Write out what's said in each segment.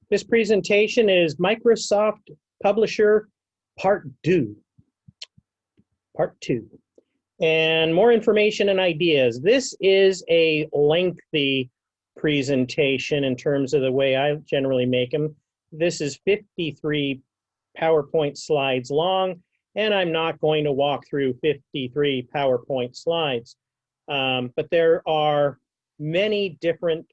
This presentation is Microsoft Publisher Part 2. And more information and ideas. This is a lengthy presentation in terms of the way I generally make them. This is 53 PowerPoint slides long, and I'm not going to walk through 53 PowerPoint slides. But there are many different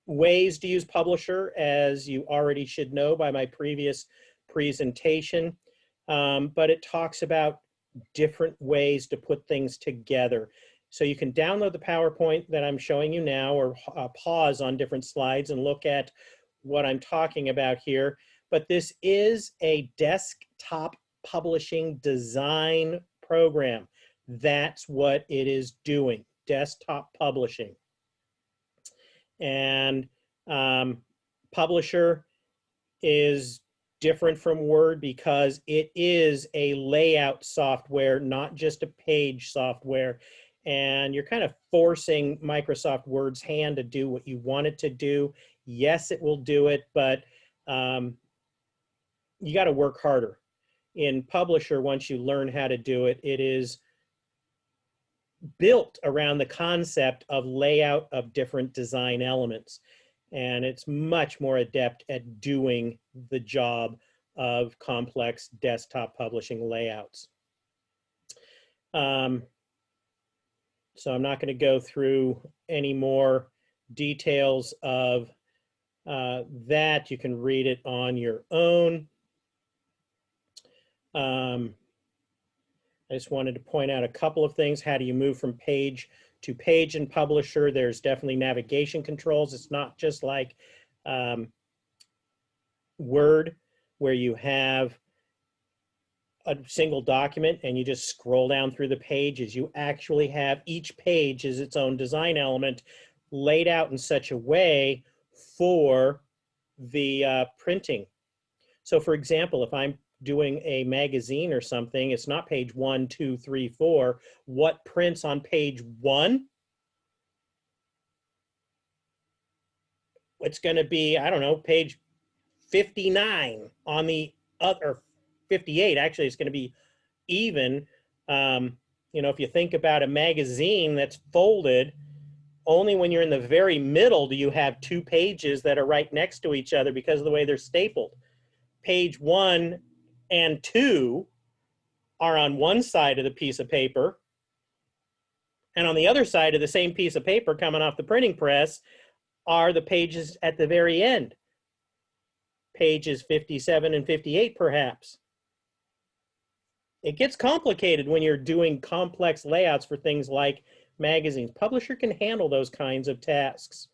ways to use Publisher, as you already should know by my previous presentation. But it talks about different ways to put things together. So you can download the PowerPoint that I'm showing you now, or pause on different slides and look at what I'm talking about here. But this is a desktop publishing design program. That's what it is doing, desktop publishing. And Publisher is different from Word because it is a layout software, not just a page software. And you're kind of forcing Microsoft Word's hand to do what you want it to do. Yes, it will do it, but you got to work harder. In Publisher, once you learn how to do it, it is built around the concept of layout of different design elements. And it's much more adept at doing the job of complex desktop publishing layouts. So I'm not going to go through any more details of that. You can read it on your own. I just wanted to point out a couple of things. How do you move from page to page in Publisher? There's definitely navigation controls. It's not just like Word, where you have a single document and you just scroll down through the pages. You actually have each page as its own design element laid out in such a way for the printing. So for example, if I'm doing a magazine or something, it's not page 1, 2, 3, 4. What prints on page 1? It's going to be, I don't know, page 59 on the other, 58. Actually, it's going to be even. You know, if you think about a magazine that's folded, only when you're in the very middle do you have two pages that are right next to each other because of the way they're stapled. Page 1 and 2 are on one side of the piece of paper, and on the other side of the same piece of paper coming off the printing press are the pages at the very end, pages 57 and 58 perhaps. It gets complicated when you're doing complex layouts for things like magazines. Publisher can handle those kinds of tasks.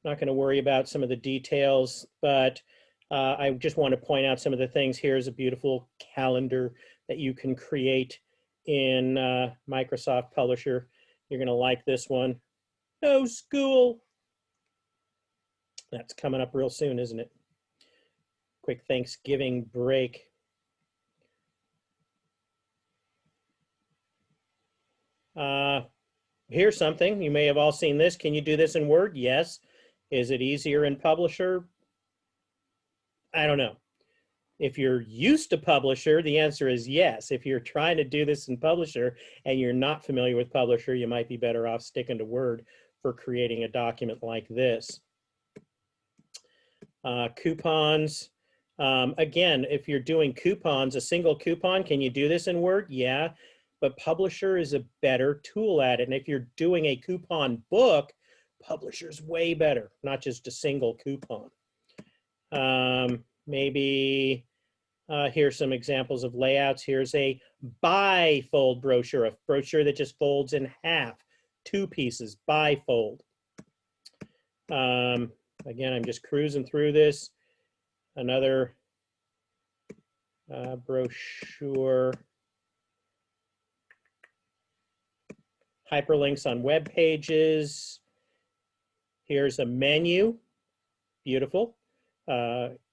Not going to worry about some of the details, but I just want to point out some of the things. Here's a beautiful calendar that you can create in Microsoft Publisher. You're going to like this one. No school. That's coming up real soon, isn't it? Quick Thanksgiving break. Here's something. You may have all seen this. Can you do this in Word? Yes. Is it easier in Publisher? I don't know. If you're used to Publisher, the answer is yes. If you're trying to do this in Publisher and you're not familiar with Publisher, you might be better off sticking to Word for creating a document like this. Coupons. Again, if you're doing coupons, a single coupon, can you do this in Word? Yeah, but Publisher is a better tool at it. And if you're doing a coupon book, Publisher's way better, not just a single coupon. Maybe here's some examples of layouts. Here's a bifold brochure, a brochure that just folds in half, two pieces, bifold. Again, I'm just cruising through this. Another brochure. Hyperlinks on web pages. Here's a menu. Beautiful.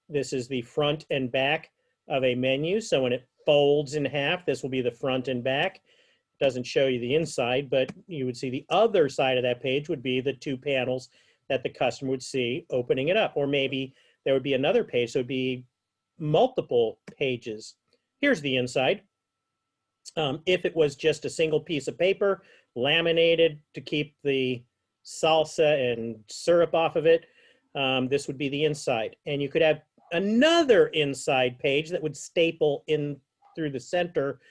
This is the front and back of a menu. So when it folds in half, this will be the front and back. doesn't show you the inside, but you would see the other side of that page would be the 2 panels that the customer would see opening it up. Or maybe there would be another page, so it would be multiple pages. Here's the inside. If it was just a single piece of paper, laminated to keep the salsa and syrup off of it, this would be the inside. And you could have another inside page that would staple in through the center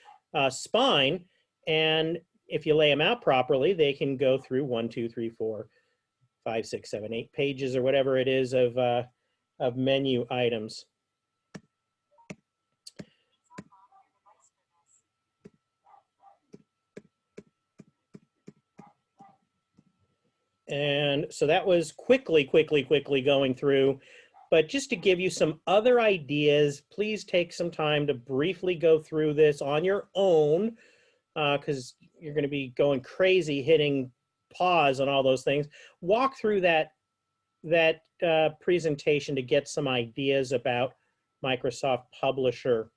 spine. And if you lay them out properly, they can go through 1, 2, 3, 4, 5, 6, 7, 8 pages or whatever it is of menu items. And so that was quickly going through. But just to give you some other ideas, please take some time to briefly go through this on your own, because you're going to be going crazy hitting pause on all those things. Walk through that presentation to get some ideas about Microsoft Publisher